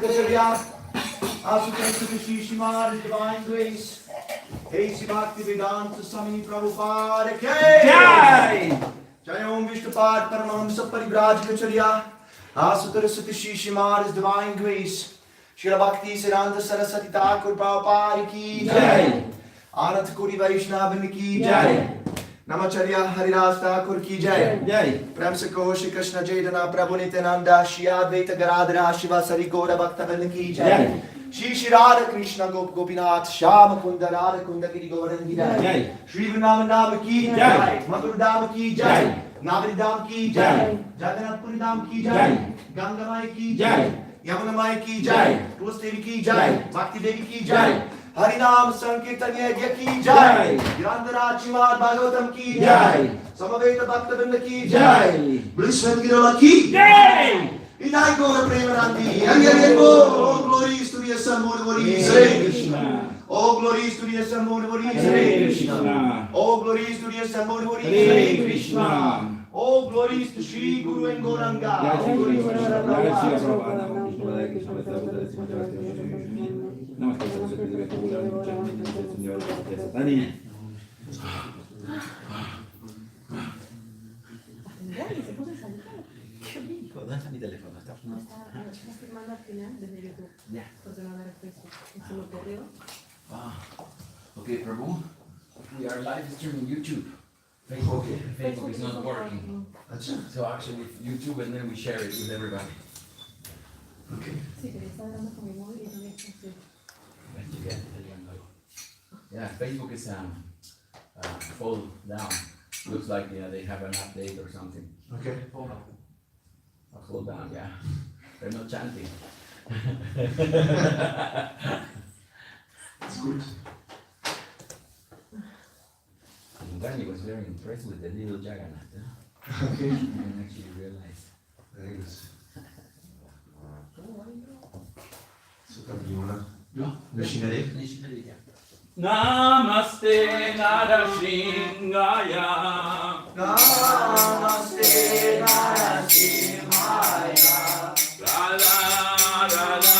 Kacharya, Asukha Shri Shimar, Divine Grace, H. Bhakti Vedanta Swami Prabhupada, Jai! Jai Om Vishnupad Paramahamsa Parivraj Kacharya, Asukha Shri Shimar, Divine Grace, Srila Bhakti Siddhanta Saraswati Thakur Prabhupada Ki Jai! Anant Kori Vaishnava Ki Jai! Namacharya Haridas Thakur Ki Jai! Jai! Prem se Kaho Shri Krishna Chaitanya Prabhu Nityananda Shri Advaita Garadhara Shiva Sari Gaura Bhakta Ki Jai! Shri Shri Radha Krishna Gopinath Shyama Kunda Radha Kunda Giri Govardhan Ki Jai! Shri Vrindavan Dham Ki Jai! Mathura Dham Ki Jai! Navri Dham Ki Jai! Jagannath Puri Dham Ki Jai! Ganga Mai Ki Jai! Yamuna Mai Ki Jai! Tulsi Devi Ki Jai! Bhakti Devi Ki Jai! Harinam Sankirtan Yajna Ki Jai! Girandhara Chimad Bhagavatam Ki Jai! Samaveta Bhakta Vrinda Ki Jai! Blissman Girala Ki Jai! Inai Gaura Premanandi! Hari Hari All glories to the Assembled Bodies! Hare Krishna! All glories to the Assembled Bodies! Hare Krishna! All glories to the Assembled Bodies! Hare Krishna! All glories to Sri Guru and Gauranga! All glories to Sri Prabhupada! ¿Dónde está mi teléfono? Está firmando al final desde YouTube. Ya. Porque no va a dar Facebook. Se me ocurrió. Okay, Prabhu, we are live streaming YouTube. Facebook, Facebook is not working. So actually YouTube and then we share it with everybody. Okay. Sí, pero estaba hablando con mi móvil y no había Facebook. Yeah, Facebook is fall down. Looks like they have an update or something. Okay. Hold down, yeah. They're not chanting. It's good. Gandhi was very impressed with the little Jagannath. Huh? Okay. I didn't actually realize. Very good. So tam Yona. No. Missionary. Namaste Narashingaya. Namaste Narasimhaya. Radha Radha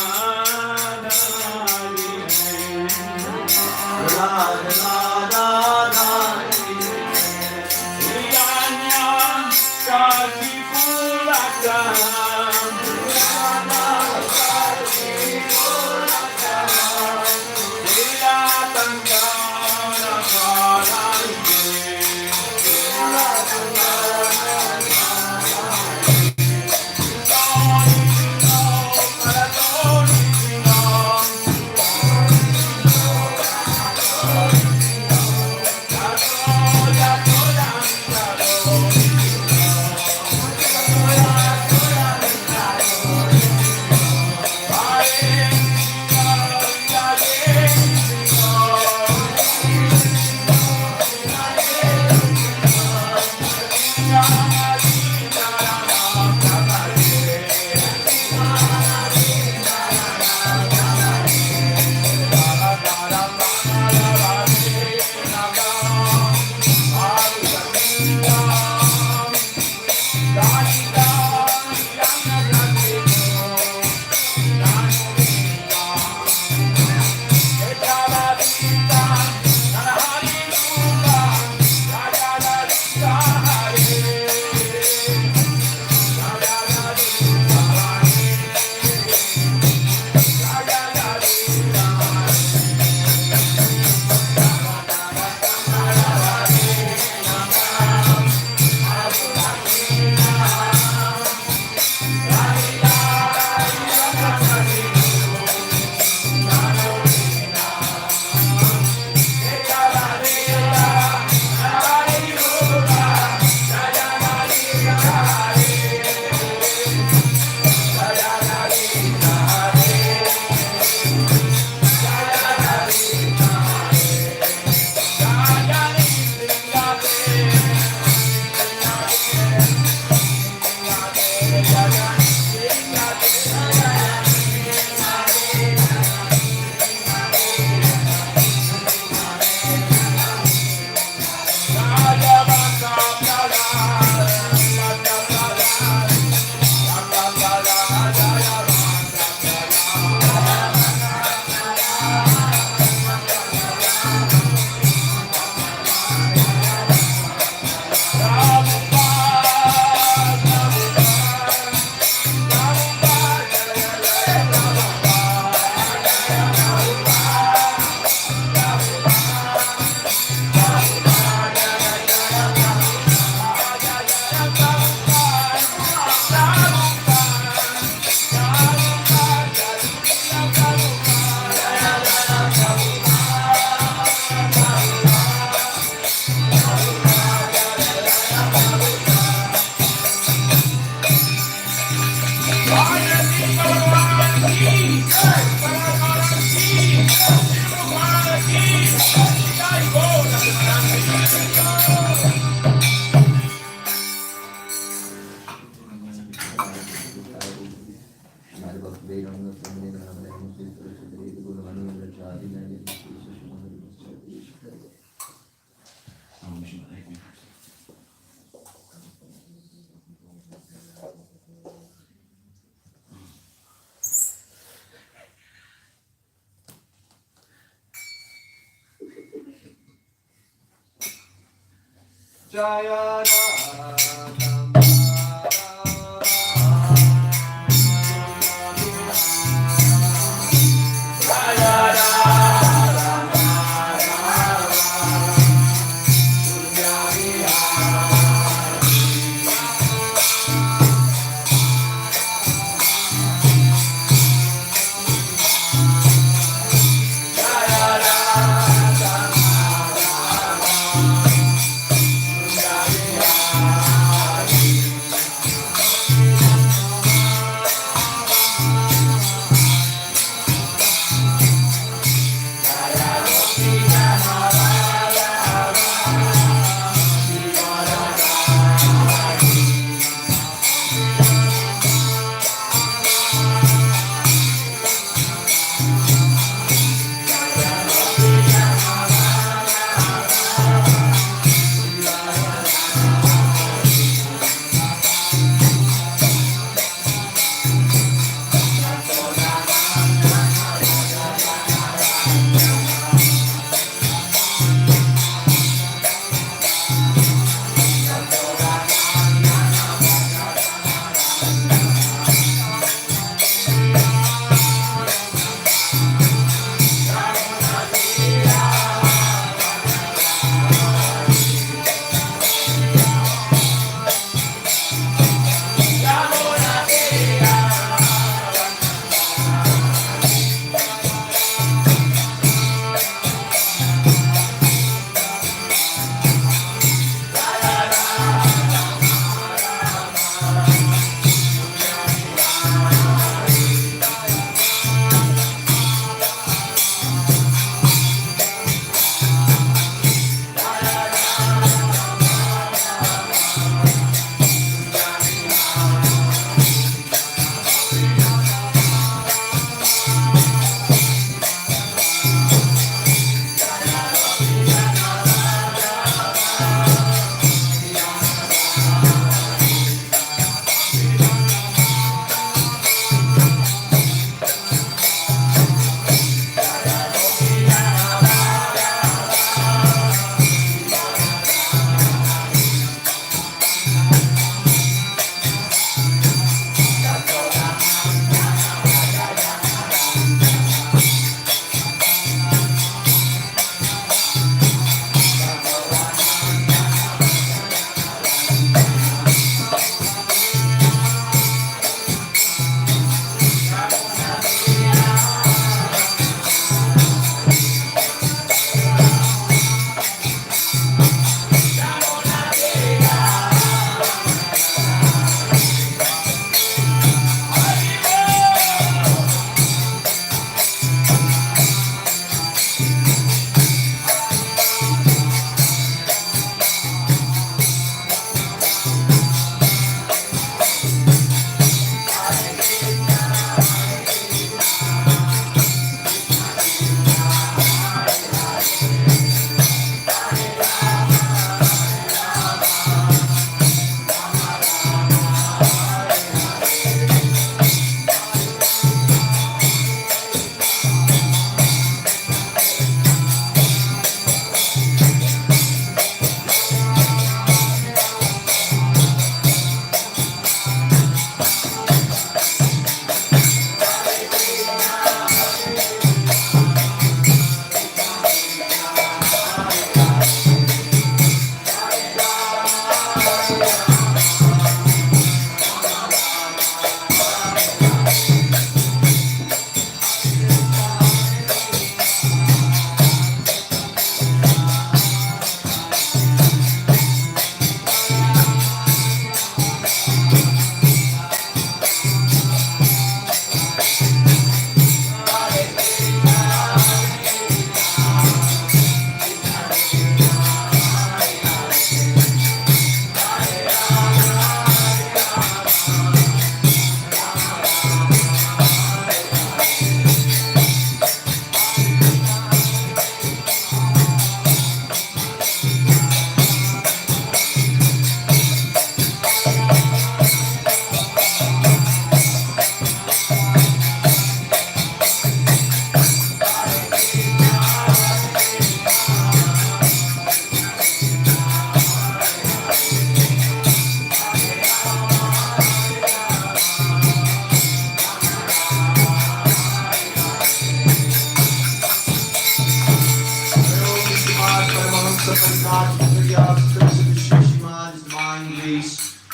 Jaya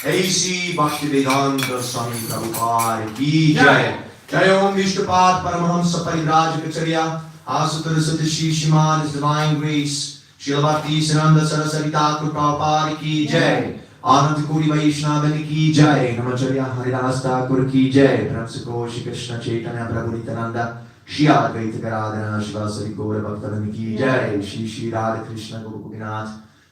ऐसी भक्ति वेदांत स्वामी प्रभुपाद की जय। जय ओम विष्णुपाद परमहंस परिव्राजकचर्या आसुतर सतश्री श्रीमान divine grace Srila भक्ति सिद्धांत सरस्वती ठाकुर प्रभुपाद की जय। आनंद कोटि वैष्णव की जय। नमचर्या हरिदास ठाकुर की जय। ब्रह्मसुकोश कृष्ण चैतन्य प्रभु नित्यानंद श्री अद्वैत गदाधर शिवासरि गौर भक्तवृंद की जय। श्री श्री राधा कृष्ण गोपीनाथ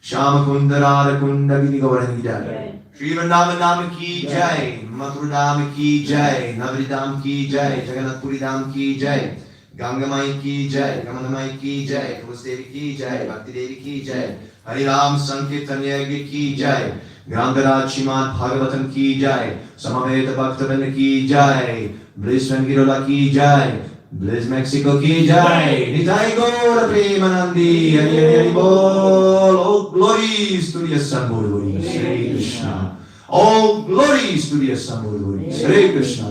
श्याम कुंद राधा कुंद गिरि गौरंगी जय। श्री वृंदावन धाम की जय। मथुरा धाम की जय। नवरी धाम की जय। जगन्नाथपुरी धाम की जय। गंगामाई की जय। गमनमाई की जय। तुलसी देवी की जय। भक्ति देवी की जय। हरिराम संकीर्तन यज्ञ की जय। ग्रंथराज श्रीमद् भागवतम की जय। समवेत भक्तवृंद की जय। ब्लिस वेंगिरोला की जय। ब्लिस मेक्सिको की जय। निताई गौर प्रेमानंदी हरि हरि हरि बोल। All glories to the Son Bodhi Shri Krishna. All glories to the Son Bodhi Shri Krishna.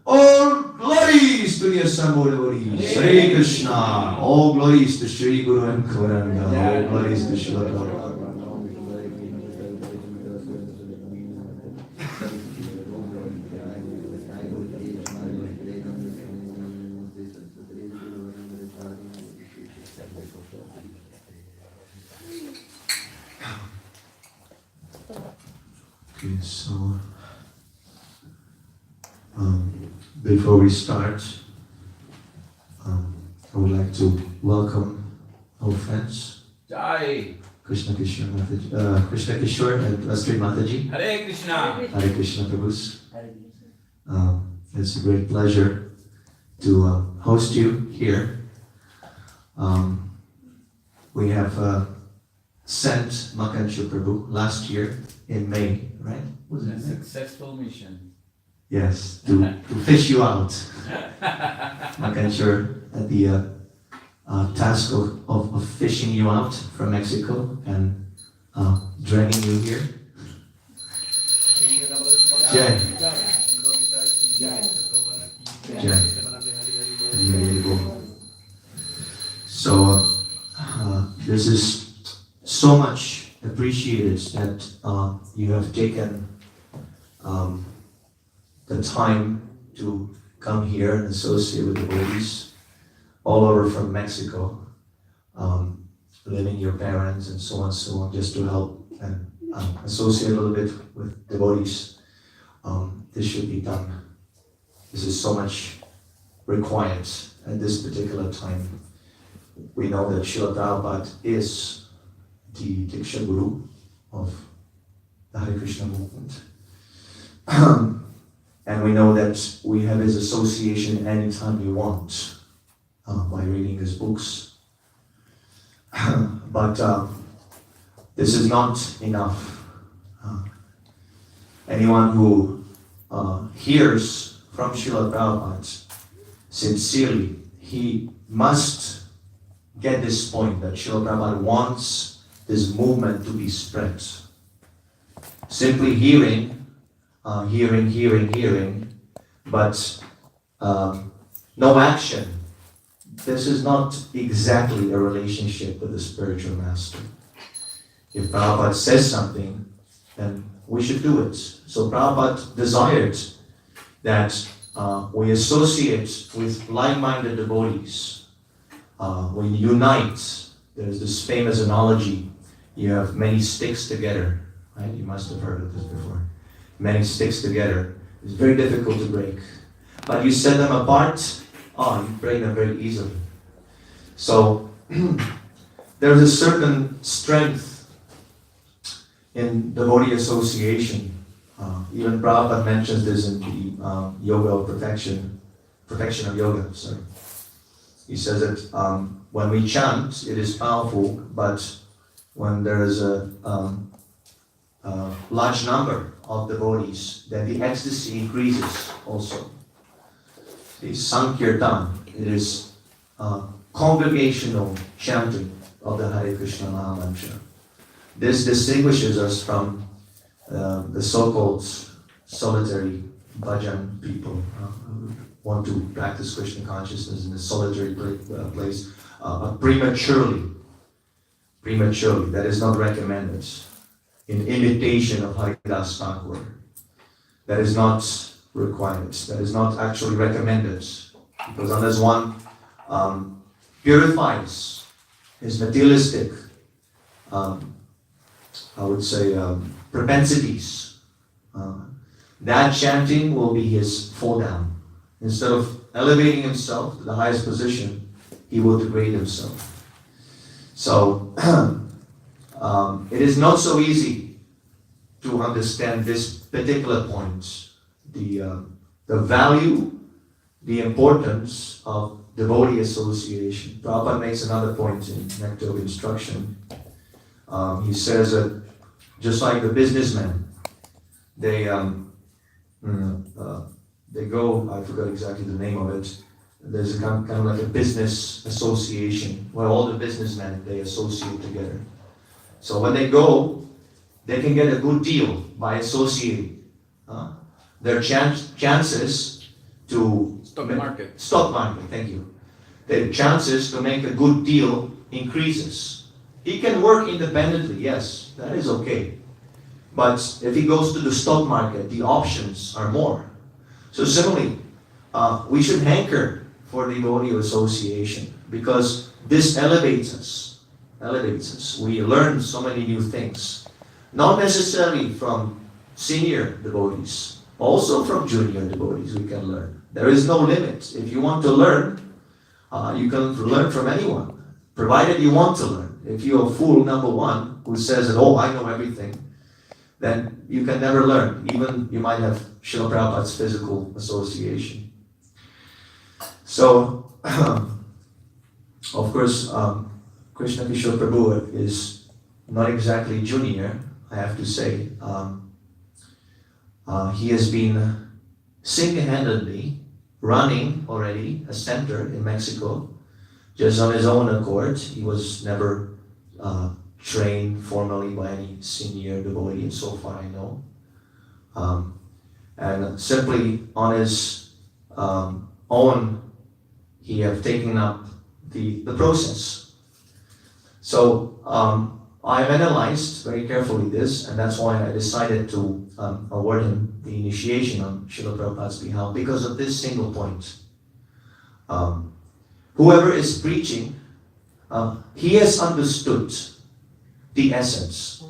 All glories to the Son Bodhi Shri Krishna. All glories to Shri Guru and Gauranga. All glories to Shri Prabhupada. Okay, so before we start, I would like to welcome our friends, Jai. Krishna Kishore and Sri Mataji. Hare Krishna. Hare Krishna Prabhus. It's a great pleasure to host you here. We have sent Makanchu Prabhu last year in May, right? Was it A May? successful mission. Yes, to fish you out. Makanchu had the task of fishing you out from Mexico and dragging you here. Jai. Jai. So this is so much appreciated that you have taken the time to come here and associate with the devotees all over from Mexico, leaving your parents and so on, just to help and associate a little bit with devotees. This should be done. This is so much required at this particular time. We know that Srila Prabhupada is the Diksha Guru of the Hare Krishna movement. And we know that we have his association anytime we want by reading his books. But this is not enough. Anyone who hears from Srila Prabhupada sincerely, he must get this point that Srila Prabhupada wants this movement to be spread. Simply hearing, but no action. This is not exactly a relationship with the spiritual master. If Prabhupada says something, then we should do it. So Prabhupada desired that we associate with like-minded devotees. We unite. There's this famous analogy. You have many sticks together, right? You must have heard of this before. Many sticks together. It's very difficult to break. But you set them apart, you break them very easily. So there's a certain strength in devotee association. Even Prabhupada mentions this in the Yoga of Perfection of Yoga, sorry. He says that when we chant, it is powerful, but when there is a large number of devotees, then the ecstasy increases also. The Sankirtan, it is congregational chanting of the Hare Krishna Mahamantra. This distinguishes us from the so-called solitary bhajan people who want to practice Krishna consciousness in a solitary place prematurely. That is not recommended. in imitation of Haridas Thakur. That is not required. That is not actually recommended. Because unless one purifies his materialistic, I would say, propensities, that chanting will be his fall down. Instead of elevating himself to the highest position, he will degrade himself. So, it is not so easy to understand this particular point, the value, the importance of devotee association. Prabhupada makes another point in Nectar of Instruction. He says that just like the businessmen, they go, I forgot exactly the name of it, there's a kind of like a business association where all the businessmen, they associate together. So when they go, they can get a good deal by associating. Their chances to Stock market. Stock market, thank you. Their chances to make a good deal increases. He can work independently, yes, that is okay. But if he goes to the stock market, the options are more. So similarly, we should hanker for devotee association because this elevates us. We learn so many new things. Not necessarily from senior devotees, also from junior devotees we can learn. There is no limit. If you want to learn, you can learn from anyone, provided you want to learn. If you're a fool, number one, who says that, oh, I know everything, then you can never learn. Even you might have Srila Prabhupada's physical association. So, of course, Krishna Kishore Prabhu is not exactly junior, I have to say. He has been single-handedly running already a center in Mexico, just on his own accord. He was never trained formally by any senior devotee, so far I know. And simply on his own, he have taken up the process. So I've analyzed very carefully this, and that's why I decided to award him the initiation on Srila Prabhupada's behalf, because of this single point. Whoever is preaching, he has understood the essence.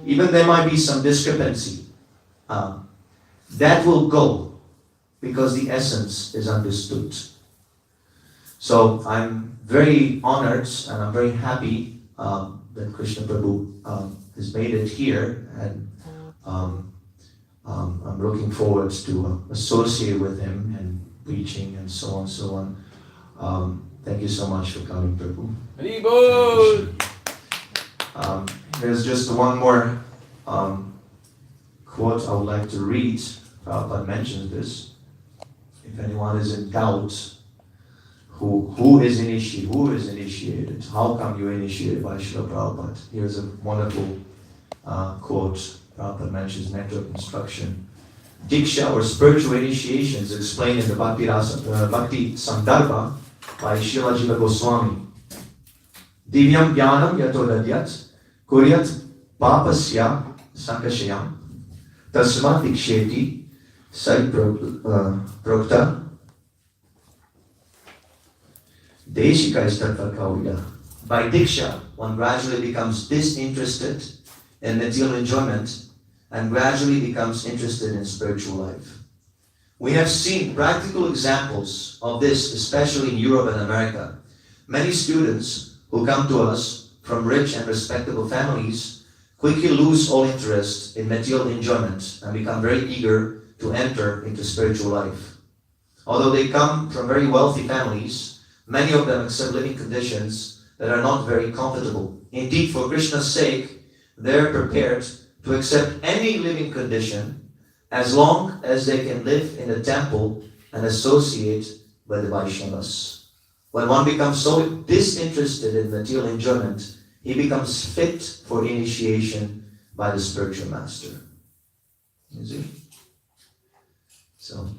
Even there might be some discrepancy, that will go because the essence is understood. So I'm very honored and I'm very happy that Krishna Prabhu has made it here, and I'm looking forward to associate with him and preaching and so on and so on. Thank you so much for coming, Prabhu. There's just one more quote I would like to read. Prabhupada mentions this. If anyone is in doubt, who is initiated? How come you initiated by Srila Prabhupada? Here's a wonderful quote. Prabhupada mentions Nectar of Instruction. Diksha, or spiritual initiation, is explained in the Bhakti Sandarbha by Srila Jiva Goswami. Divyam Jnanam Yato Dadyat Kuryat Papasya Sankashayam Tasma Diksheti Sai Prokta Deshika is Tattva Kaurya. By Diksha, one gradually becomes disinterested in material enjoyment and gradually becomes interested in spiritual life. We have seen practical examples of this, especially in Europe and America. Many students who come to us from rich and respectable families quickly lose all interest in material enjoyment and become very eager to enter into spiritual life. Although they come from very wealthy families, many of them accept living conditions that are not very comfortable. Indeed, for Krishna's sake, they are prepared to accept any living condition as long as they can live in a temple and associate with the Vaishnavas. When one becomes so disinterested in material enjoyment, he becomes fit for initiation by the spiritual master. You see? So,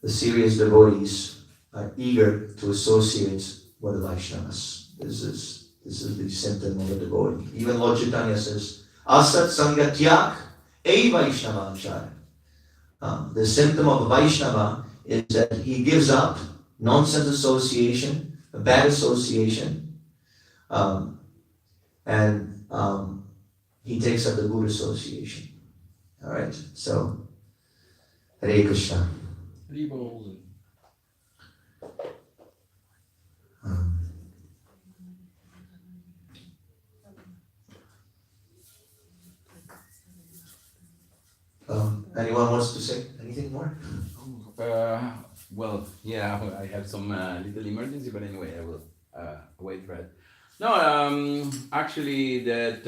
the serious devotees are eager to associate with the Vaishnavas. This This is the symptom of a devotee. Even Lord Chaitanya says, Asat Sangatyak A Vaishnava Acharya. The symptom of a Vaishnava is that he gives up nonsense association, bad association, and he takes up the good association. Alright, so Hare Krishna. Anyone wants to say anything more? Well, yeah, I have some little emergency, but anyway, I will wait for it. No, actually, that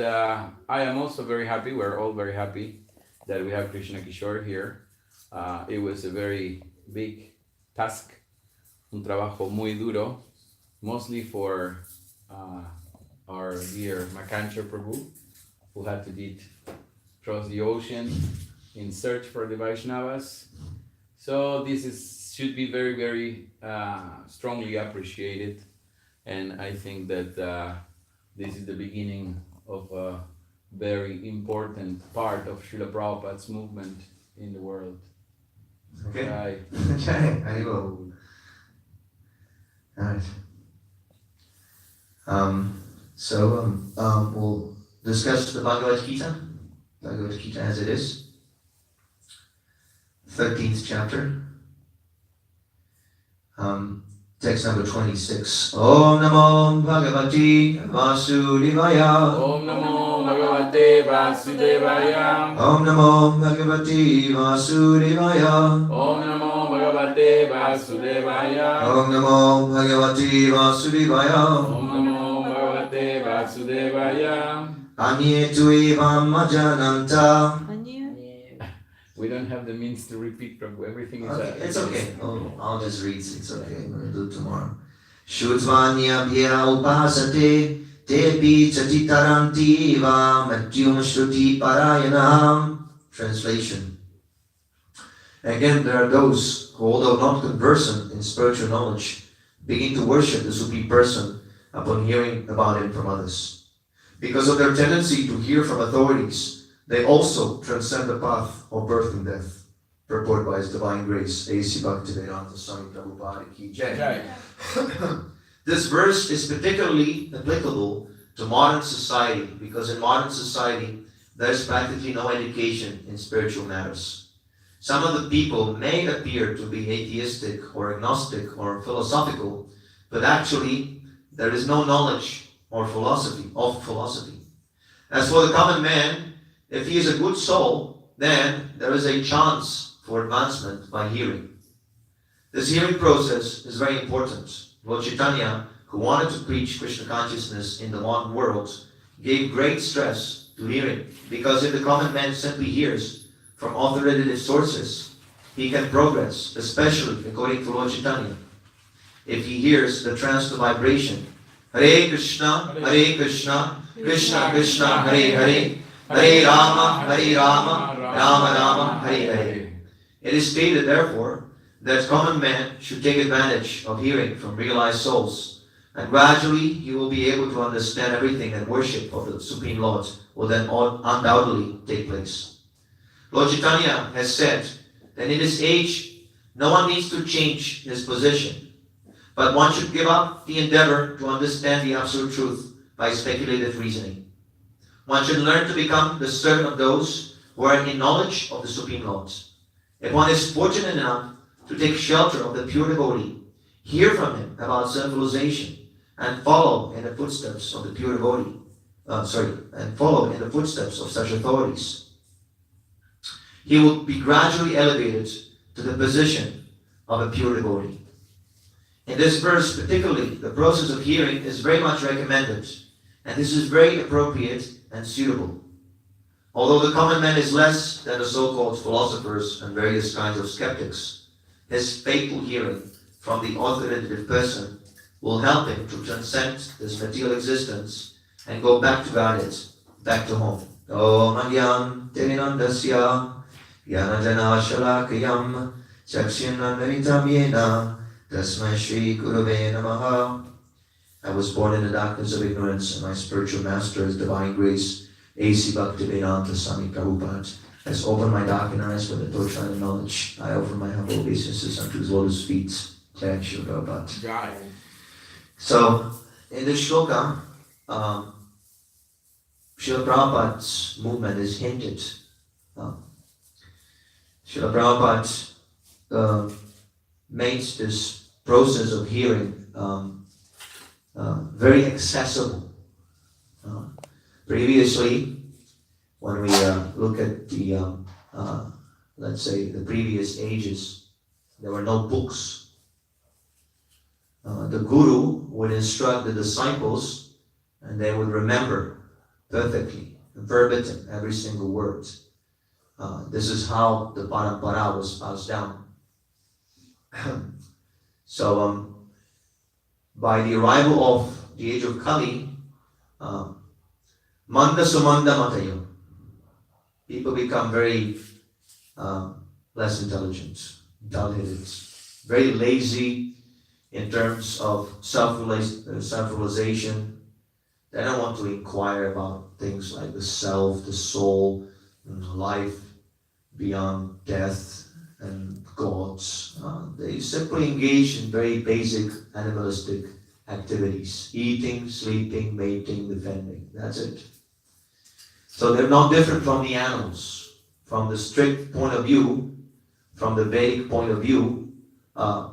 I am also very happy. We're all very happy that we have Krishna Kishore here. It was a very big task, un trabajo muy duro, mostly for our dear Makancha Prabhu, who had to cross the ocean in search for the Vaishnavas. So this should be very, very strongly appreciated, and I think that this is the beginning of a very important part of Srila Prabhupada's movement in the world. Okay. Right. Okay, I will. Alright. We'll discuss the Bhagavad Gita. Bhagavad Gita as it is. 13th chapter. Text number 26. Om Namo Bhagavati Vasudevaya. Om Namo Bhagavate Vasudevaya. Om Namo Bhagavati Vasudevaya. Om Namo Bhagavate Vasudevaya. Om Namo Bhagavati Vasudevaya. Om Namo Bhagavate Vasudevaya. Anye tu evam ajananta. We don't have the means to repeat, Prabhu. Everything is Okay, it's okay. I'll just read. It's okay. I'm going to do it tomorrow. Shutvanya bhya upasate tepi chatitaranti va matyum shruti parayanam. Translation. Again, there are those who, although not conversant in spiritual knowledge, begin to worship the Supreme Person upon hearing about Him from others. Because of their tendency to hear from authorities, they also transcend the path of birth and death. Purport by His Divine Grace, A.C. Bhaktivedanta Swami Prabhupada Ki Jai. This verse is particularly applicable to modern society, because in modern society, there is practically no education in spiritual matters. Some of the people may appear to be atheistic or agnostic or philosophical, but actually there is no knowledge or philosophy of philosophy. As for the common man, if he is a good soul, then there is a chance for advancement by hearing. This hearing process is very important. Lord Chaitanya, who wanted to preach Krishna consciousness in the modern world, gave great stress to hearing, because if the common man simply hears from authoritative sources, he can progress, especially according to Lord Chaitanya. If he hears the trance to vibration, Hare Krishna, Krishna Krishna, Hare Hare, Hare Rama, Rama Rama, Hare Hare. It is stated, therefore, that common man should take advantage of hearing from realized souls, and gradually he will be able to understand everything, and worship of the Supreme Lord will then undoubtedly take place. Lord Chaitanya has said that in this age, no one needs to change his position, but one should give up the endeavor to understand the absolute truth by speculative reasoning. One should learn to become the servant of those who are in knowledge of the Supreme Lord. If one is fortunate enough to take shelter of the pure devotee, hear from him about self-realization, and follow in the footsteps of the pure devotee, and follow in the footsteps of such authorities, he will be gradually elevated to the position of a pure devotee. In this verse particularly, the process of hearing is very much recommended, and this is very appropriate and suitable. Although the common man is less than the so-called philosophers and various kinds of skeptics, his faithful hearing from the authoritative person will help him to transcend this material existence and go back to Godhead, back to home. Om Agyam Tevinandasya Yanajana Shalakayam Chakshina Naritam Yena Tasmai Shri Gurave Namaha. I was born in the darkness of ignorance, and my spiritual master is divine grace, A.C. Bhaktivedanta Swami Prabhupada, has opened my darkened eyes with the torchlight of knowledge. I offer my humble obeisances unto his lotus feet. Jai Shri Prabhupada. Jai. So, in this shloka, Srila Prabhupada's movement is hinted. Srila Prabhupada makes this process of hearing very accessible. Previously, when we look at the, let's say, the previous ages, there were no books. The Guru would instruct the disciples, and they would remember perfectly, verbatim, every single word. This is how the parampara was passed down. So, by the arrival of the age of Kali, Manda Sumanda Matayo, people become very less intelligent, dull-headed, very lazy in terms of self-realization. They don't want to inquire about things like the self, the soul, life beyond death, and gods. They simply engage in very basic animalistic activities: eating, sleeping, mating, defending. That's it. So they're not different from the animals. From the strict point of view, from the Vedic point of view,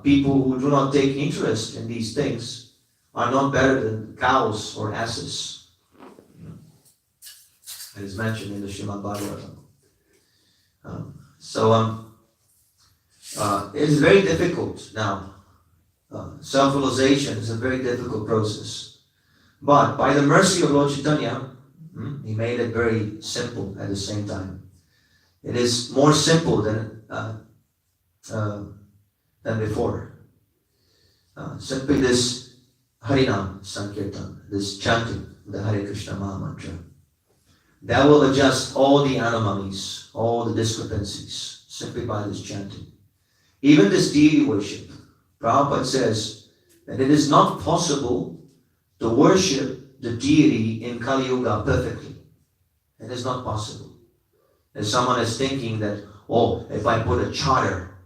people who do not take interest in these things are not better than cows or asses. It is mentioned in the Srimad Bhagavatam. It's very difficult now. Self-realization is a very difficult process. But by the mercy of Lord Chaitanya, he made it very simple at the same time. It is more simple than before. Simply this Harinam Sankirtan, this chanting, the Hare Krishna Maha Mantra, that will adjust all the anomalies, all the discrepancies, simply by this chanting. Even this deity worship, Prabhupada says that it is not possible to worship the deity in Kali Yuga perfectly. It is not possible. If someone is thinking that, oh, if I put a charter,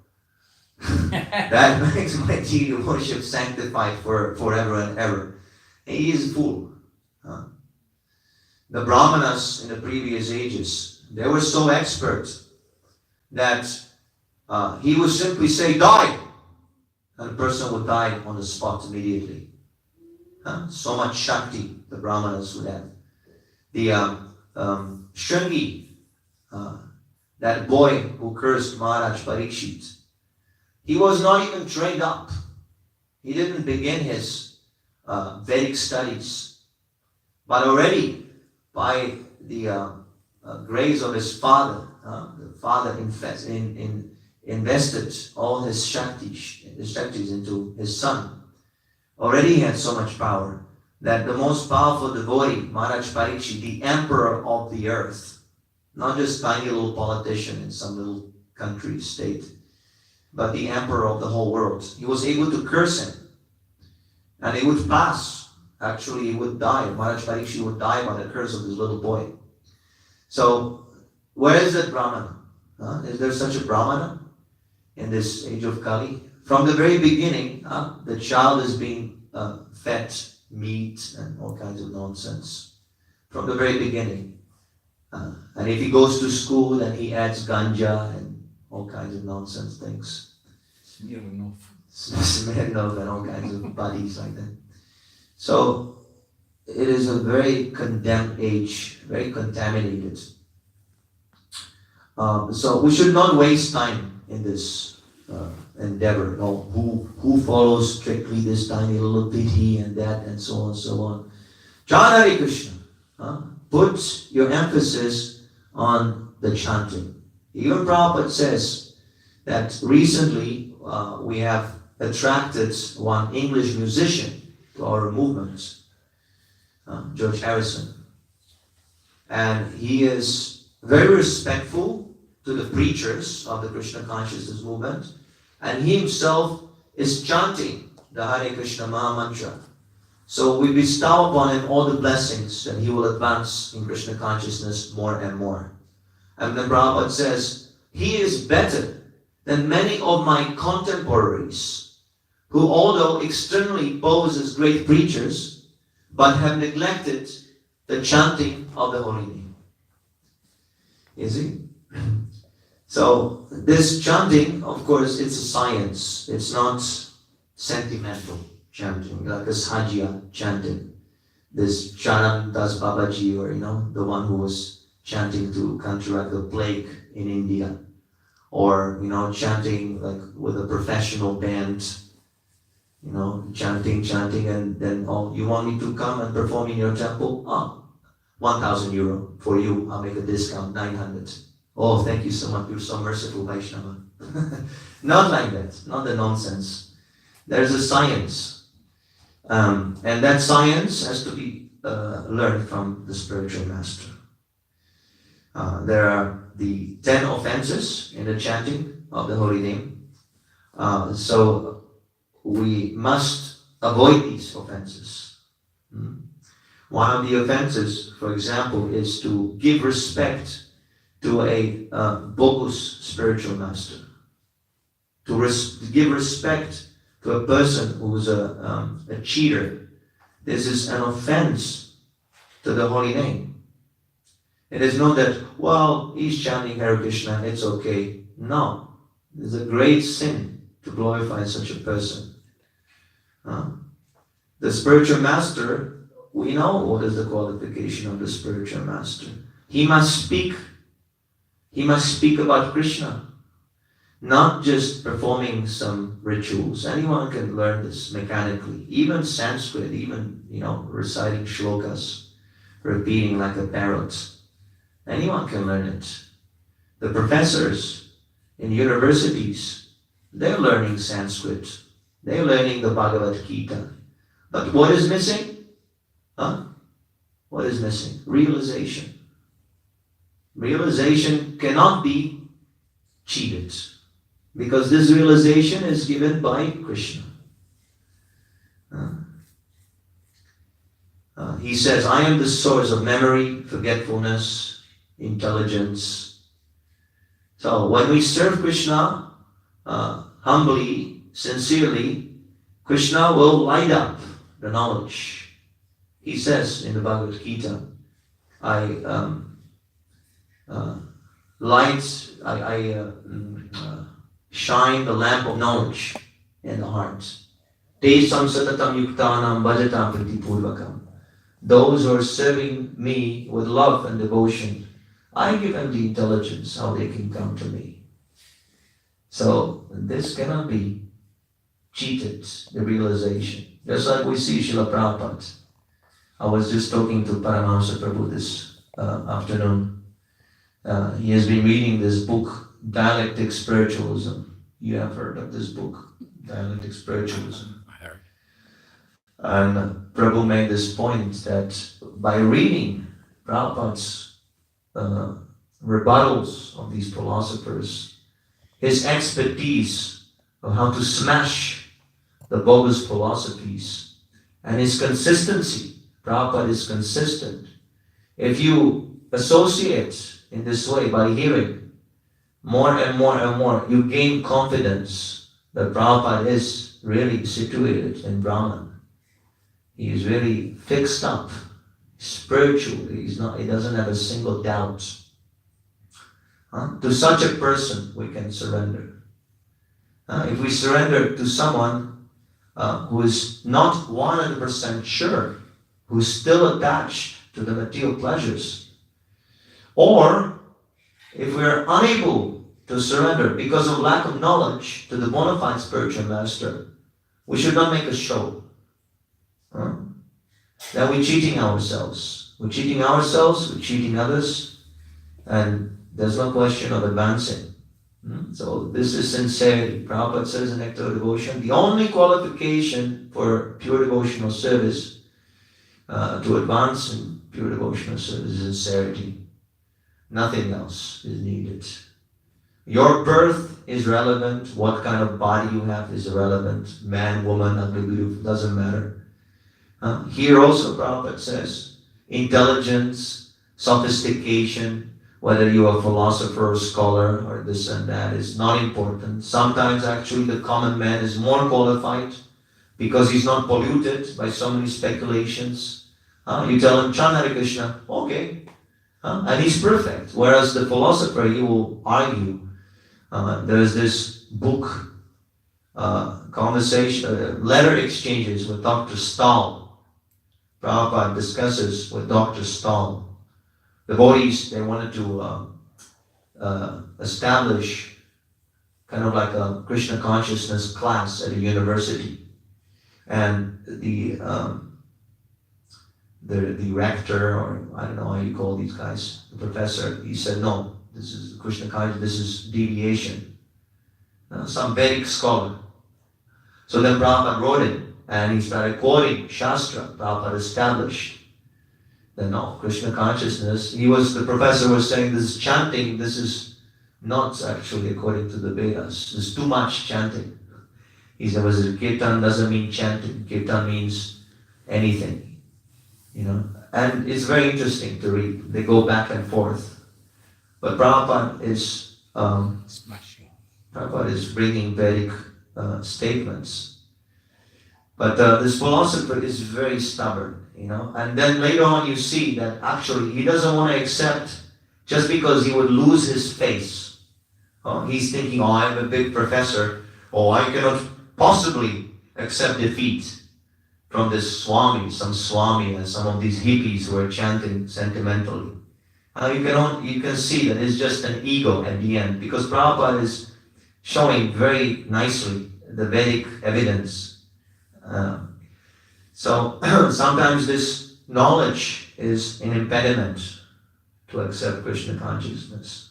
that makes my deity worship sanctified for forever and ever. He is a fool. The Brahmanas in the previous ages, they were so expert that he would simply say, die! And the person would die on the spot immediately. So much Shakti the Brahmanas would have. The Shringi, that boy who cursed Maharaj Parikshit, he was not even trained up. He didn't begin his Vedic studies. But already, by the grace of his father, the father invested all his Shaktis into his son. Already he had so much power that the most powerful devotee, Maharaj Parikshit, the emperor of the earth, not just tiny little politician in some little country, state, but the emperor of the whole world, he was able to curse him. And he would pass. Actually, he would die. Maharaj Parikshit would die by the curse of this little boy. So, where is that Brahmana? Is there such a Brahmana in this age of Kali? From the very beginning, the child is being fed meat and all kinds of nonsense. From the very beginning. And if he goes to school, then he adds ganja and all kinds of nonsense things. Smirnov and all kinds of buddies like that. So, it is a very condemned age, very contaminated. So we should not waste time in this endeavor. No, who follows strictly this tiny little pity and that and so on and so on. Chant Hare Krishna. Put your emphasis on the chanting. Even Prabhupada says that recently we have attracted one English musician to our movement, George Harrison. And he is very respectful to the preachers of the Krishna consciousness movement. And he himself is chanting the Hare Krishna Maha Mantra. So we bestow upon him all the blessings and he will advance in Krishna consciousness more and more. And then Prabhupada says, he is better than many of my contemporaries who, although externally pose as great preachers, but have neglected the chanting of the holy name. You see? So this chanting, of course, it's a science. It's not sentimental chanting, like a Sajia chanting. This Charan Das Babaji, or the one who was chanting to counteract the plague in India. Or, chanting like with a professional band, chanting, and then, oh, you want me to come and perform in your temple? Oh, 1,000 euro for you. I'll make a discount, 900. Oh, thank you so much. You're so merciful, Vaishnava. Not like that. Not the nonsense. There's a science. And that science has to be learned from the spiritual master. There are the 10 offenses in the chanting of the holy name. So we must avoid these offenses. One of the offenses, for example, is to give respect to a bogus spiritual master. To give respect to a person who's a cheater. This is an offense to the holy name. It is not that, well, he's chanting Hare Krishna, it's okay. No, it's a great sin to glorify such a person. The spiritual master, we know what is the qualification of the spiritual master. He must speak about Krishna, not just performing some rituals. Anyone can learn this mechanically, even Sanskrit, even reciting shlokas, repeating like a parrot. Anyone can learn it. The professors in universities, they're learning Sanskrit. They're learning the Bhagavad Gita. But what is missing? What is missing? Realization. Realization cannot be cheated, because this realization is given by Krishna. He says, I am the source of memory, forgetfulness, intelligence. So when we serve Krishna humbly, sincerely, Krishna will light up the knowledge. He says in the Bhagavad Gita, I shine the lamp of knowledge in the heart. Te samsatatam yuktanam bhajatam pratipurvakam. Those who are serving me with love and devotion, I give them the intelligence how they can come to me. So this cannot be cheated, the realization. Just like we see Srila Prabhupada. I was just talking to Paramahansa Prabhu this afternoon. He has been reading this book, Dialectic Spiritualism. You have heard of this book, Dialectic Spiritualism. And Prabhu made this point that by reading Prabhupada's rebuttals of these philosophers, his expertise of how to smash the bogus philosophies, and his consistency. Prabhupada is consistent. If you associate in this way by hearing more and more and more, you gain confidence that Prabhupada is really situated in Brahman. He is really fixed up spiritually. He doesn't have a single doubt. To such a person we can surrender. If we surrender to someone who is not 100% sure, who is still attached to the material pleasures, or if we are unable to surrender because of lack of knowledge to the bona fide spiritual master, we should not make a show. Then we're cheating ourselves. We're cheating ourselves, we're cheating others, and there's no question of advancing. So this is sincerity. Prabhupada says in Nectar of Devotion, the only qualification for pure devotional service, to advance in pure devotional service, is sincerity. Nothing else is needed. Your birth is relevant. What kind of body you have is irrelevant. Man, woman, ugly, beautiful, doesn't matter. Here also Prabhupada says, intelligence, sophistication, whether you are a philosopher or scholar or this and that is not important. Sometimes actually the common man is more qualified because he's not polluted by so many speculations. You tell him, chant Hare Krishna, okay. And he's perfect. Whereas the philosopher, he will argue. There's this book, letter exchanges with Dr. Stahl. Prabhupada discusses with Dr. Stahl. The devotees, they wanted to establish kind of like a Krishna consciousness class at a university. And the rector, or I don't know how you call these guys, the professor, he said, no, this is Krishna consciousness, this is deviation. Some Vedic scholar. So then Prabhupada wrote it, and he started quoting Shastra. Prabhupada established that no, Krishna consciousness, the professor was saying this chanting, this is not actually according to the Vedas. There's too much chanting. He said, Kirtan doesn't mean chanting. Kirtan means anything. And it's very interesting to read. They go back and forth. But Prabhupada is bringing Vedic statements. But this philosopher is very stubborn, And then later on you see that actually he doesn't want to accept just because he would lose his face. He's thinking, I'm a big professor. I cannot possibly accept defeat from this Swami, some Swami and some of these hippies who are chanting sentimentally. You can see that it's just an ego at the end, because Prabhupada is showing very nicely the Vedic evidence. So sometimes this knowledge is an impediment to accept Krishna consciousness.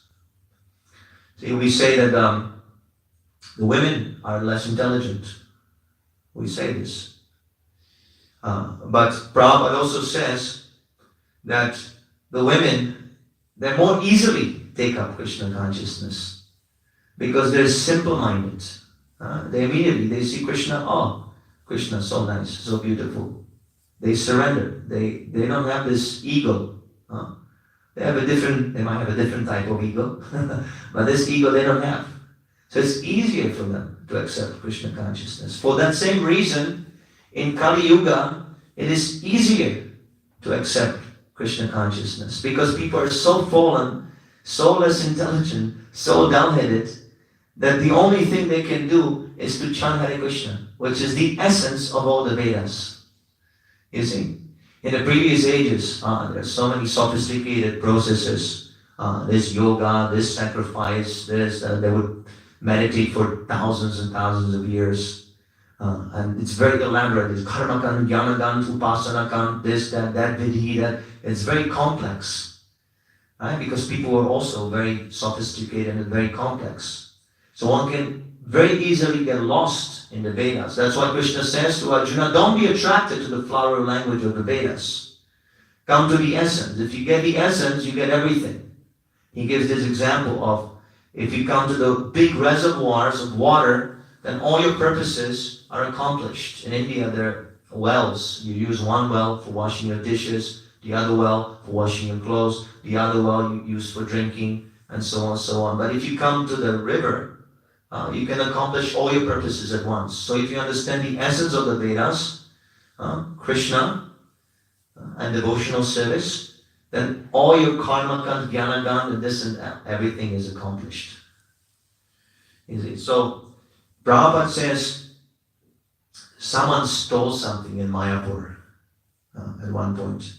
See, we say that the women are less intelligent. We say this. But Prabhupada also says that the women, they more easily take up Krishna consciousness because they're simple-minded. They see Krishna, Krishna, so nice, so beautiful. They surrender. They don't have this ego. They might have a different type of ego, but this ego they don't have. So it's easier for them to accept Krishna consciousness. For that same reason, in Kali Yuga, it is easier to accept Krishna consciousness because people are so fallen, so less intelligent, so dull-headed, that the only thing they can do is to chant Hare Krishna, which is the essence of all the Vedas. You see, in the previous ages, there are so many sophisticated processes. This yoga, this sacrifice, they would meditate for thousands and thousands of years. And it's very elaborate. It's karmakan, jnanakan, upasanakan, this, that vidhi, that. It's very complex. Right? Because people are also very sophisticated and very complex. So one can very easily get lost in the Vedas. That's why Krishna says to Arjuna, don't be attracted to the flowery language of the Vedas. Come to the essence. If you get the essence, you get everything. He gives this example of, if you come to the big reservoirs of water, then all your purposes are accomplished. In India, there are wells. You use one well for washing your dishes, the other well for washing your clothes, the other well you use for drinking, and so on, so on. But if you come to the river, you can accomplish all your purposes at once. So if you understand the essence of the Vedas, Krishna, and devotional service, then all your karma, jnana, and this and that, everything is accomplished. So Prabhupada says, someone stole something in Mayapur at one point.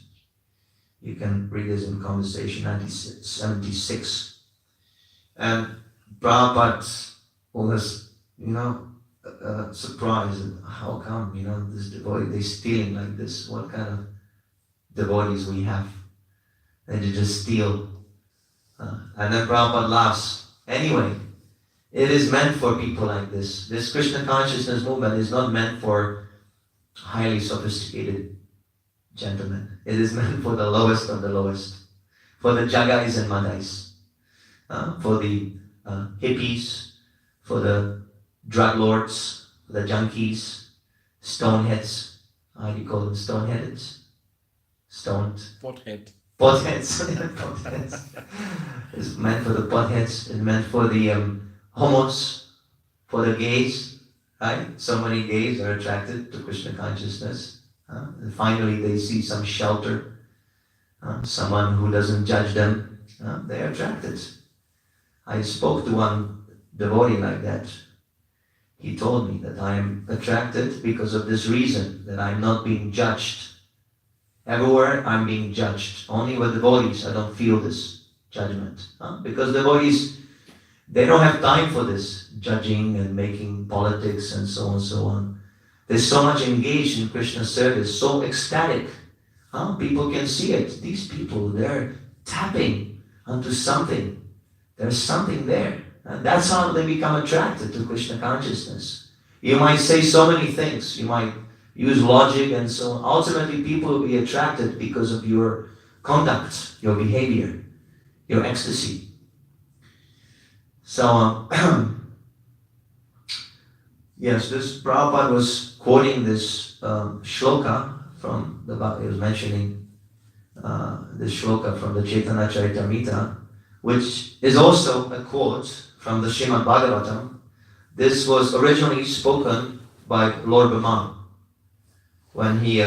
You can read this in Conversation 1976. And Prabhupada was, surprised. How come, this devotee, they're stealing like this? What kind of devotees we have? They just steal. And then Prabhupada laughs. Anyway, it is meant for people like this. This Krishna consciousness movement is not meant for highly sophisticated gentlemen. It is meant for the lowest of the lowest. For the jagais and madais. For the hippies, for the drug lords, the junkies, stoneheads, How do you call them? Stoneheads? Stoned? Pothead. Potheads. Potheads. It's meant for the potheads. It's meant for the homos, for the gays. Right? So many gays are attracted to Krishna consciousness. And finally they see some shelter, someone who doesn't judge them. They are attracted. I spoke to one devotee like that. He told me that I am attracted because of this reason, that I'm not being judged. Everywhere I'm being judged. Only with devotees I don't feel this judgment. Because devotees, they don't have time for this judging and making politics and so on and so on. They're so much engaged in Krishna service, so ecstatic. People can see it. These people, they're tapping onto something. There's something there. And that's how they become attracted to Krishna consciousness. You might say so many things. You might use logic and so on. Ultimately, people will be attracted because of your conduct, your behavior, your ecstasy. So, yes, this Prabhupada was quoting this shloka from the, he was mentioning this shloka from the Chaitanya Charitamrita, which is also a quote from the Srimad Bhagavatam. This was originally spoken by Lord Brahma when he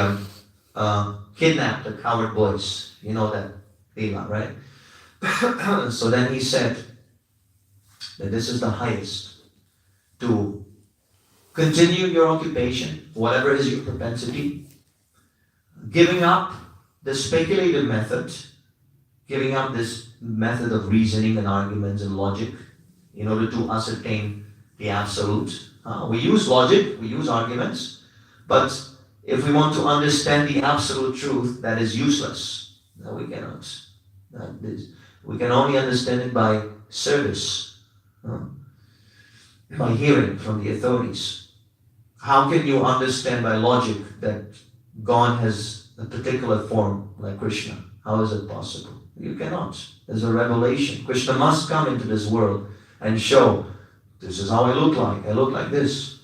kidnapped the coward boys. You know that Leela, right? So then he said that this is the highest, to continue your occupation, whatever is your propensity, giving up the speculative method, giving up this method of reasoning and arguments and logic in order to ascertain the absolute. We use logic, we use arguments, but if we want to understand the absolute truth, that is useless. No, we cannot. We can only understand it by service, by hearing from the authorities. How can you understand by logic that God has a particular form like Krishna? How is it possible? You cannot. There's a revelation. Krishna must come into this world and show, this is how I look like. I look like this.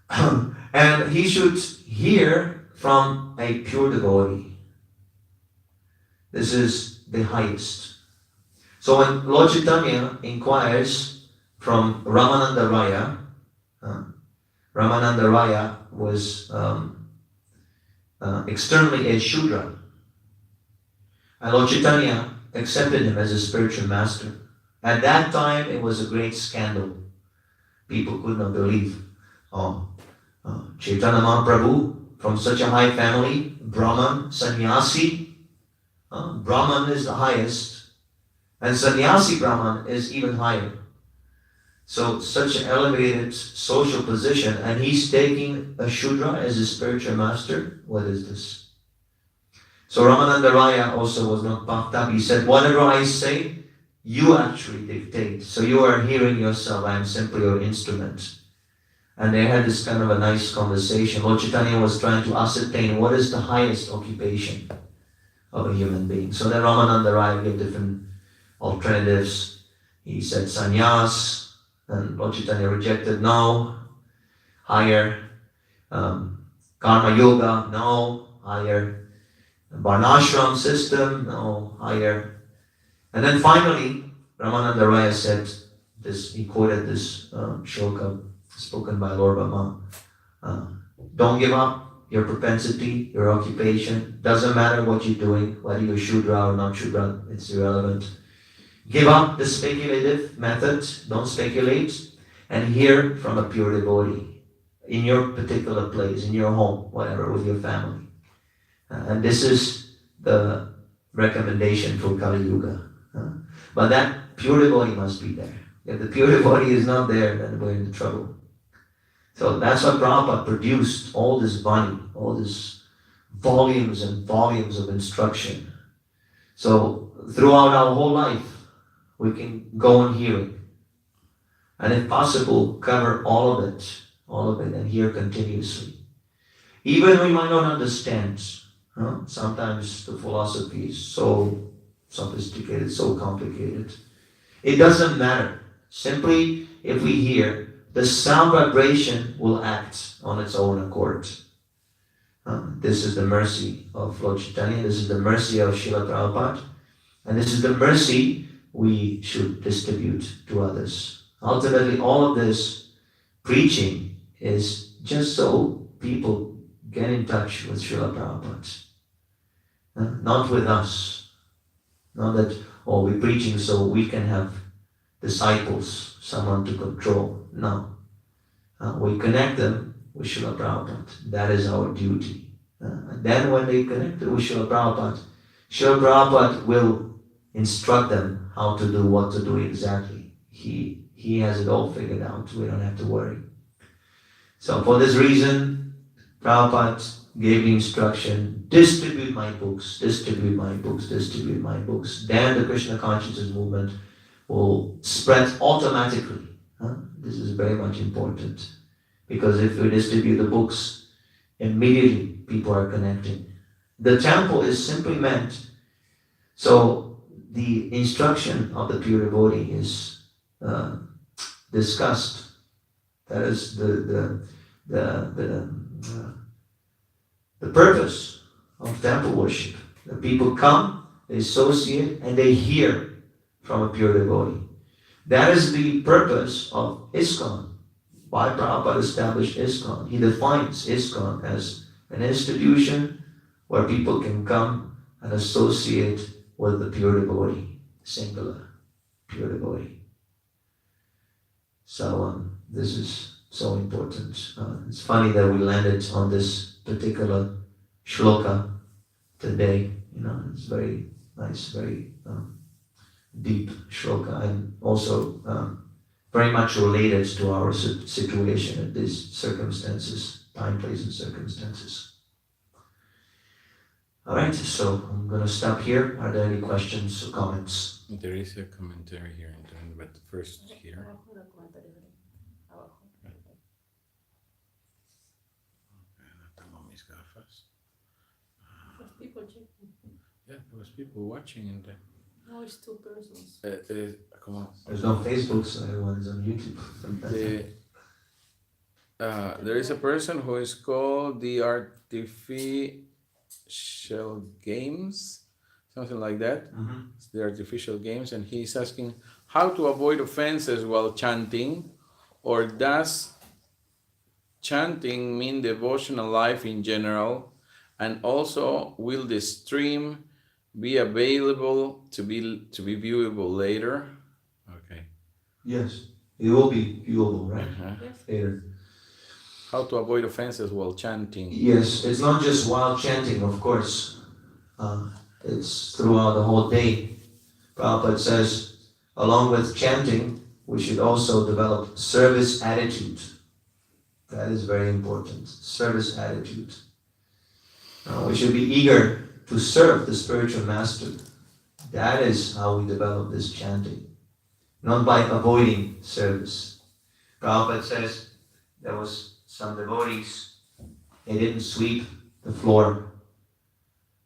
And he should hear from a pure devotee. This is the highest. So when Lord Chaitanya inquires from Ramananda Raya, Ramananda Raya was externally a Shudra. And Lord Chaitanya accepted him as a spiritual master. At that time, it was a great scandal. People could not believe. Chaitanya Mahaprabhu, from such a high family, Brahman, sannyasi. Brahman is the highest, and sannyasi Brahman is even higher. So such an elevated social position, and he's taking a Shudra as his spiritual master. What is this? So Ramananda Raya also was not puffed up. He said, whatever I say, you actually dictate. So you are hearing yourself. I am simply your instrument. And they had this kind of a nice conversation. Lord Chaitanya was trying to ascertain what is the highest occupation of a human being. So then Ramananda Raya gave different alternatives. He said sannyas, and Lord Chaitanya rejected, no. Higher. Karma yoga, no. Higher. Varnashram system, no. Higher. And then finally, Ramananda Raya said this, he quoted this shloka spoken by Lord Brahma. Don't give up your propensity, your occupation. Doesn't matter what you're doing, whether you're Shudra or not Shudra, it's irrelevant. Give up the speculative method, don't speculate, and hear from a pure devotee in your particular place, in your home, whatever, with your family. And this is the recommendation for Kali Yuga. But that pure devotee must be there. If the pure devotee is not there, then we're in trouble. So that's why Prabhupada produced all this body, all these volumes and volumes of instruction. So throughout our whole life, we can go on hearing. And if possible, cover all of it, and hear continuously. Even we might not understand. Sometimes the philosophy is so sophisticated, so complicated. It doesn't matter. Simply, if we hear, the sound vibration will act on its own accord. This is the mercy of Lord Chaitanya, this is the mercy of Srila Prabhupada, and this is the mercy we should distribute to others. Ultimately, all of this preaching is just so people get in touch with Srila Prabhupada. Not with us. Not that, oh, we're preaching so we can have disciples, someone to control. No. We connect them with Srila Prabhupada. That is our duty. And then when they connect with Srila Prabhupada will instruct them how to do what to do exactly. He has it all figured out. We don't have to worry. So for this reason, Prabhupada gave the instruction, distribute my books, distribute my books, distribute my books. Then the Krishna consciousness movement will spread automatically. This is very much important. Because if we distribute the books, immediately people are connecting. The temple is simply meant, so the instruction of the pure devotee is discussed. That is the purpose of temple worship. The people come, they associate, and they hear from a pure devotee. That is the purpose of ISKCON. Why Prabhupada established ISKCON? He defines ISKCON as an institution where people can come and associate with the pure devotee, singular, pure devotee. So this is so important. It's funny that we landed on this particular shloka today. It's very nice, very deep shloka, and also very much related to our situation at these circumstances, time, place, and circumstances. All right, so I'm going to stop here. Are there any questions or comments? There is a commentary here, but first here. People checking. Yeah, there was people watching and Now it's two persons. come on. There's no Facebook, so everyone's on YouTube. There is a person who is called the Artificial Games, something like that. Mm-hmm. It's the Artificial Games, and he's asking how to avoid offenses while chanting, or does chanting mean devotional life in general, and also will the stream be available to be viewable later? Okay. Yes, it will be viewable, right? Yes. Later. How to avoid offenses while chanting? Yes, it's not just while chanting, of course. It's throughout the whole day. Prabhupada says, along with chanting, we should also develop service attitude. That is very important. Service attitude. We should be eager to serve the spiritual master. That is how we develop this chanting. Not by avoiding service. Prabhupada says there was some devotees, they didn't sweep the floor.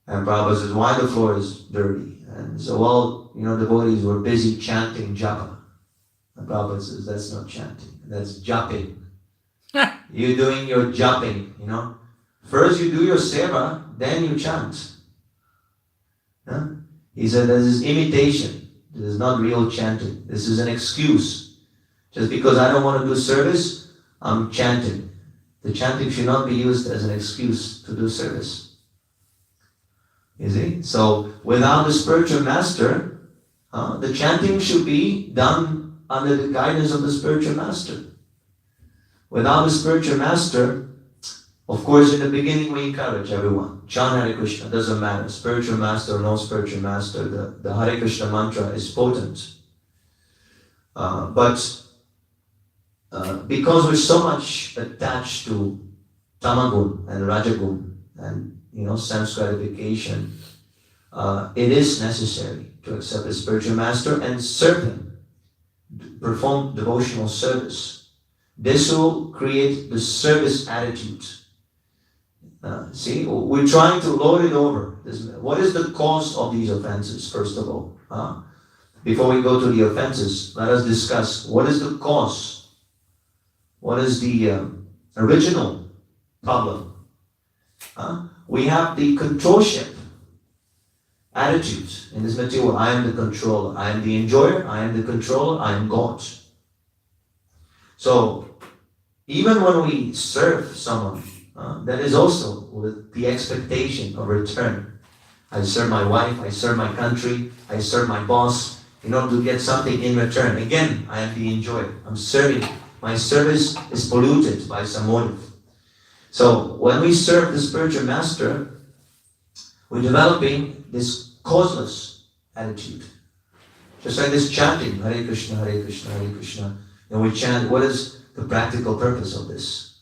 And Prabhupada says, why the floor is dirty? And so, devotees were busy chanting japa. And Prabhupada says, that's not chanting, that's japping. You're doing your japping, First you do your seva, then you chant. He said, this is imitation. This is not real chanting. This is an excuse. Just because I don't want to do service, I'm chanting. The chanting should not be used as an excuse to do service. You see? So, without the spiritual master, the chanting should be done under the guidance of the spiritual master. Without the spiritual master, of course, in the beginning we encourage everyone. Chant Hare Krishna, doesn't matter. Spiritual master or no spiritual master, the Hare Krishna mantra is potent. But because we're so much attached to tamagun and rajagun and sense gratification, it is necessary to accept a spiritual master and serve him, perform devotional service. This will create the service attitude. See, we're trying to load it over. What is the cause of these offenses, first of all? Before we go to the offenses, let us discuss what is the cause What is the original problem? We have the controlship attitude in this material world. I am the controller, I am the enjoyer, I am the controller, I am God. So even when we serve someone, that is also with the expectation of return. I serve my wife, I serve my country, I serve my boss in order to get something in return. Again, I am the enjoyer. I'm serving. My service is polluted by some motive. So when we serve the spiritual master, we're developing this causeless attitude. Just like this chanting, Hare Krishna, Hare Krishna, Hare Krishna. And we chant, what is the practical purpose of this?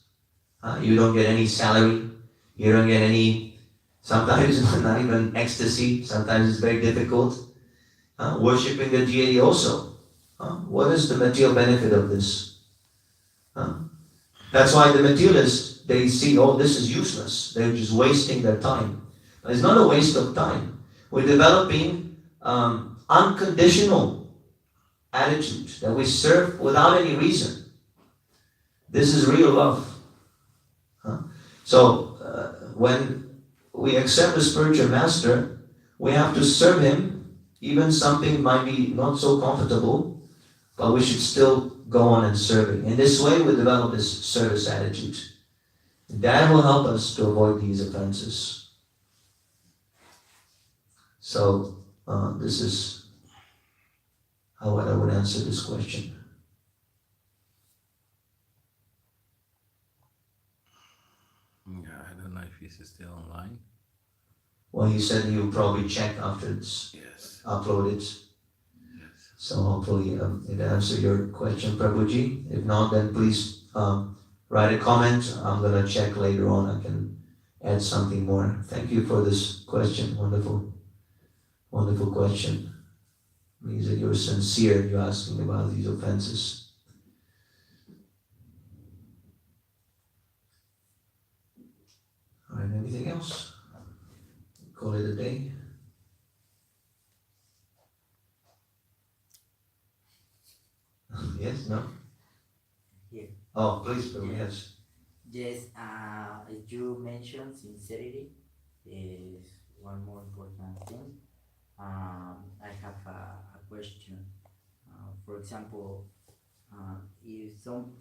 You don't get any salary. You don't get any, sometimes not even ecstasy. Sometimes it's very difficult. Worshipping the deity also. What is the material benefit of this? That's why the materialists, they see, oh, this is useless. They're just wasting their time. But it's not a waste of time. We're developing unconditional attitude that we serve without any reason. This is real love. So when we accept the spiritual master, we have to serve him. Even something might be not so comfortable, but we should still go on and serve him. In this way, we develop this service attitude. That will help us to avoid these offenses. So this is how I would answer this question. Yeah, I don't know if he's still online. Well, he said he'll probably check after it's Yes. uploaded. Yes. So hopefully it answered your question, Prabhuji. If not, then please write a comment. I'm going to check later on. I can add something more. Thank you for this question. Wonderful. Wonderful question. It means that you're sincere. You're asking about these offenses. All right, anything else? Call it a day. Yes, no? Here. Oh, please, Prabhu, yes. Yes, you mentioned sincerity is one more important thing. I have a question. For example, if some,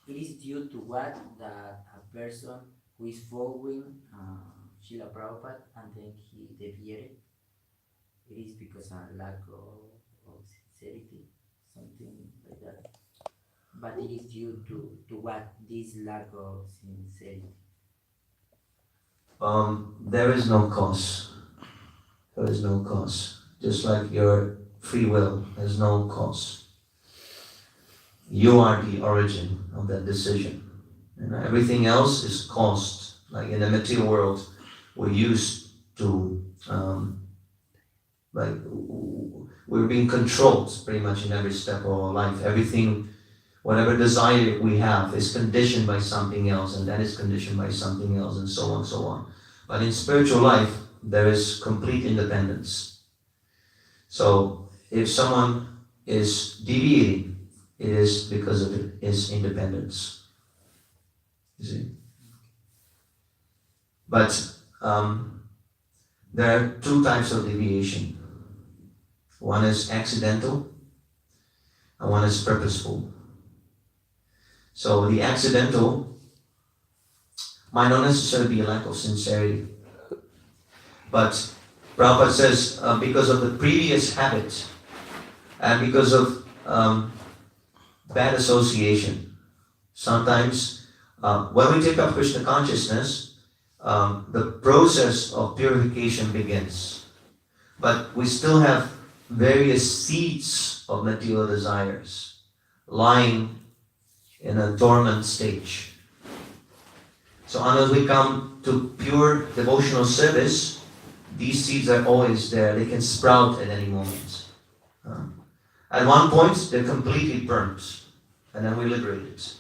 it is due to what that a person who is following Srila Prabhupada and then he deviated, it is because of lack of sincerity, something like that. But it is due to what this lack of sincerity. There is no cause. There is no cause. Just like your free will has no cause. You are the origin of that decision. And everything else is caused. Like in the material world, we're used to, we're being controlled pretty much in every step of our life. Everything, whatever desire we have is conditioned by something else, and that is conditioned by something else, and so on and so on. But in spiritual life, there is complete independence. So if someone is deviating, it is because of his independence. You see? But there are two types of deviation. One is accidental, and one is purposeful. So the accidental might not necessarily be a lack of sincerity. But Prabhupada says because of the previous habit and because of bad association, sometimes when we take up Krishna consciousness, the process of purification begins. But we still have various seeds of material desires lying in a dormant stage. So until we come to pure devotional service, these seeds are always there. They can sprout at any moment. At one point, they're completely burnt, and then we liberate it.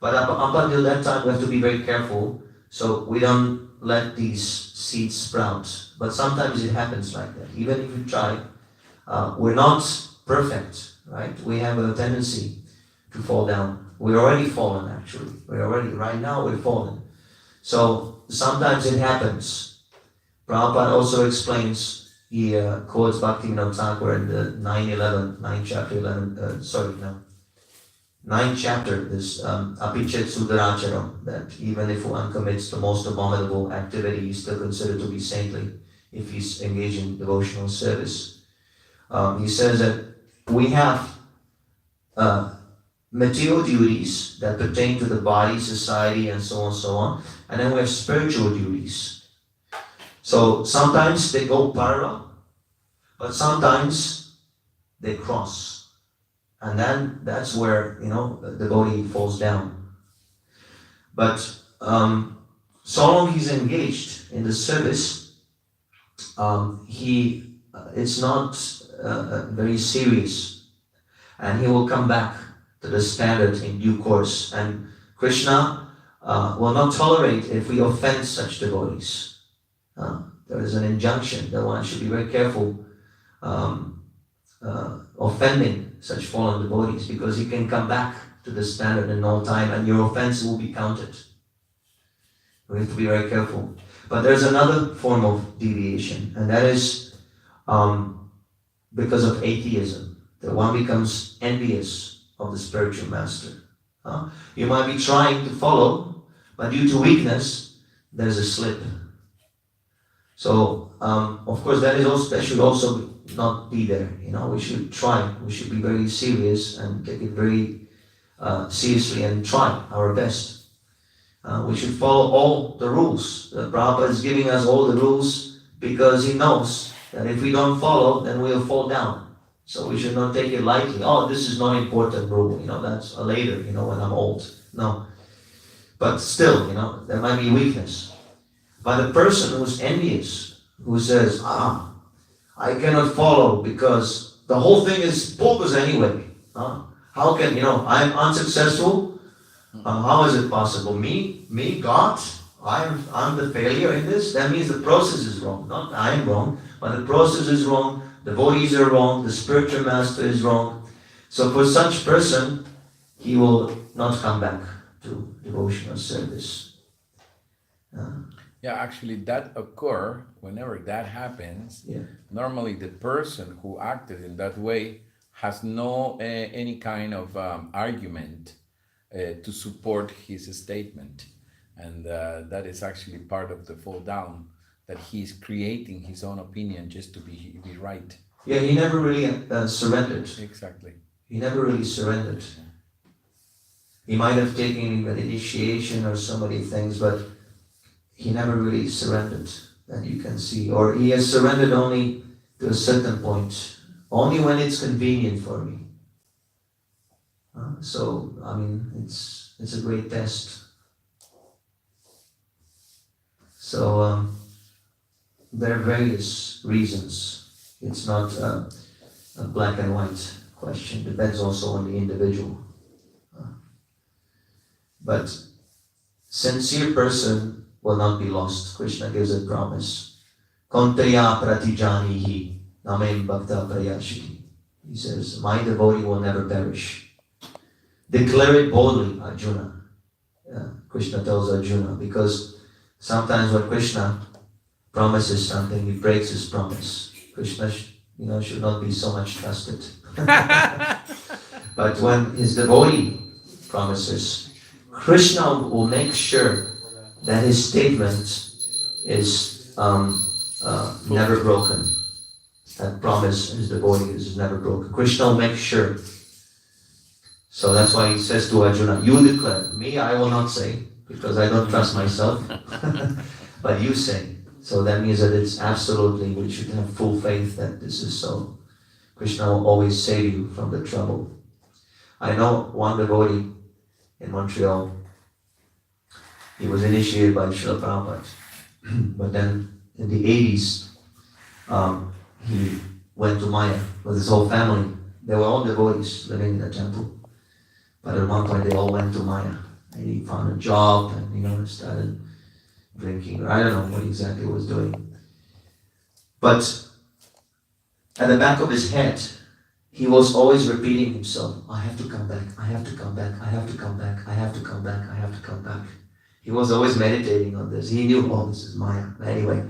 But up until that time, we have to be very careful so we don't let these seeds sprout. But sometimes it happens like that. Even if we try, we're not perfect, right? We have a tendency to fall down. We're already fallen, actually. Right now, we're fallen. So sometimes it happens. Prabhupada also explains, he quotes Bhaktivinoda Thakur in the 9th chapter, this Apichet Sudaracharam, that even if one commits the most abominable activity, he's still considered to be saintly if he's engaged in devotional service. He says that we have material duties that pertain to the body, society, and so on, and then we have spiritual duties. So sometimes they go parallel, but sometimes they cross. And then that's where, the devotee falls down. But so long he's engaged in the service, it's not very serious. And he will come back to the standard in due course. And Krishna will not tolerate if we offend such devotees. There is an injunction that one should be very careful offending such fallen devotees, because he can come back to the standard in no time and your offense will be counted. We have to be very careful. But there's another form of deviation, and that is because of atheism, that one becomes envious of the spiritual master. You might be trying to follow, but due to weakness, there's a slip. So, of course, that should also not be there. We should try. We should be very serious and take it very seriously and try our best. We should follow all the rules. The Prabhupada is giving us all the rules because he knows that if we don't follow, then we'll fall down. So we should not take it lightly. Oh, this is not an important rule. That's later, when I'm old. No. But still, there might be weakness. But a person who's envious, who says, I cannot follow because the whole thing is bogus anyway. How can, I'm unsuccessful? How is it possible? Me, God? I'm the failure in this? That means the process is wrong. Not I am wrong, but the process is wrong, the devotees are wrong, the spiritual master is wrong. So for such person, he will not come back to devotional service. Yeah, actually, that occur whenever that happens. Yeah. Normally, the person who acted in that way has no any kind of argument to support his statement, and that is actually part of the fall down. That he's creating his own opinion just to be right. Yeah, he never really surrendered. Exactly. He never really surrendered. He might have taken an initiation or so many things, but he never really surrendered, that you can see. Or he has surrendered only to a certain point, only when it's convenient for me. So, it's a great test. So, there are various reasons. It's not a black and white question. Depends also on the individual. But sincere person will not be lost. Krishna gives a promise. Kontaya pratijanihi namem bhakta prayashiti. He says, my devotee will never perish. Declare it boldly, Arjuna. Krishna tells Arjuna, because sometimes when Krishna promises something, he breaks his promise. Krishna should not be so much trusted. But when his devotee promises, Krishna will make sure that his statement is never broken. That promise his devotee is never broken. Krishna will make sure. So that's why he says to Arjuna, you declare. Me, I will not say, because I don't trust myself. But you say. So that means that it's absolutely, we should have full faith that this is so. Krishna will always save you from the trouble. I know one devotee in Montreal. He was initiated by Srila Prabhupada. But then in the 80s, he went to Maya with his whole family. They were all devotees living in the temple. But at one point they all went to Maya. And he found a job and started drinking. I don't know what exactly he was doing. But at the back of his head, he was always repeating himself, I have to come back, I have to come back, I have to come back, I have to come back, I have to come back. He was always meditating on this. He knew, oh, this is Maya. Anyway,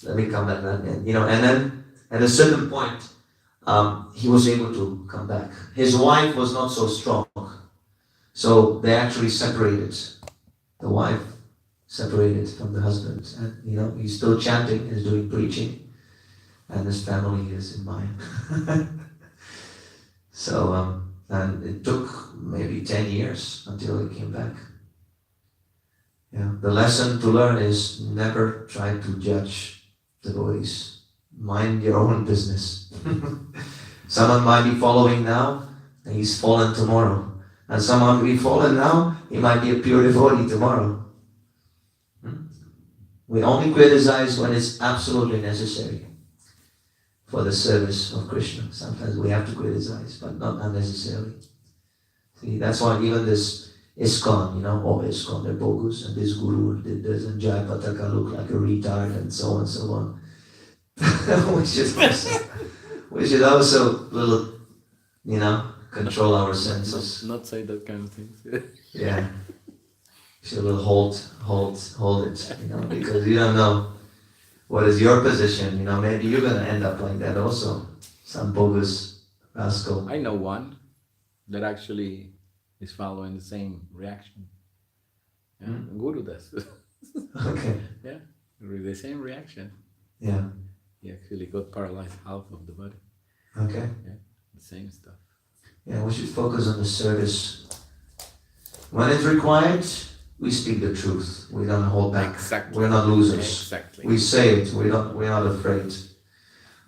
let me come back. And then at a certain point, he was able to come back. His wife was not so strong. So they actually separated. The wife separated from the husband. And, he's still chanting, he's doing preaching. And his family is in Maya. So, and it took maybe 10 years until he came back. Yeah, the lesson to learn is never try to judge devotees. Mind your own business. Someone might be following now, and he's fallen tomorrow. And someone will be fallen now, he might be a pure devotee tomorrow. We only criticize when it's absolutely necessary for the service of Krishna. Sometimes we have to criticize, but not unnecessarily. See, that's why even this ISKCON, ISKCON, they're bogus, and this guru did this, and Jai Pataka looked like a retard, and so on and so on. we should also little, control our senses. Not say that kind of things. Yeah. You should hold it, because you don't know what is your position, maybe you're gonna end up like that also. Some bogus rascal. I know one that actually is following the same reaction. Yeah, Guru does. Okay. Yeah, the same reaction. Yeah. He actually got paralyzed half of the body. Okay. Yeah, the same stuff. Yeah, we should focus on the service. When it's required, we speak the truth. We don't hold back. Exactly. We're not losers. Exactly. We say it. We're not afraid.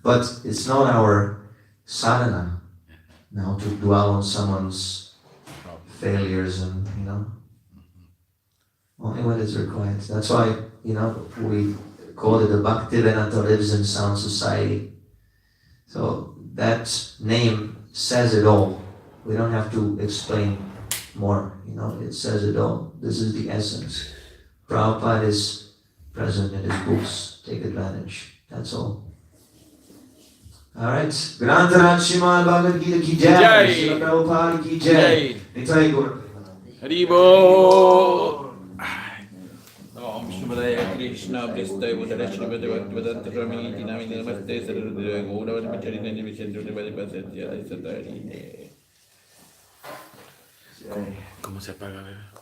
But it's not our sadhana now to dwell on someone's failures and only when it's required. That's why we call it a Bhaktivedanta lives in sound society. So that name says it all. We don't have to explain more. It says it all. This is the essence. Prabhupada is present in his books. Take advantage. That's all. Alright. Grantaraj Srimad Bhagavad Gita ki jai. Srila Prabhupada ki jai. Nitai Gaur. Haribo! Om Shivaya Krishna Pristaya Buddha Shrimad Bhaktivedanta Swami Iti Namini Namaste Sarvadeva Gaudavati Macharina Nivishendu Devadipasatya Satari. ¿Cómo se apaga, bebé?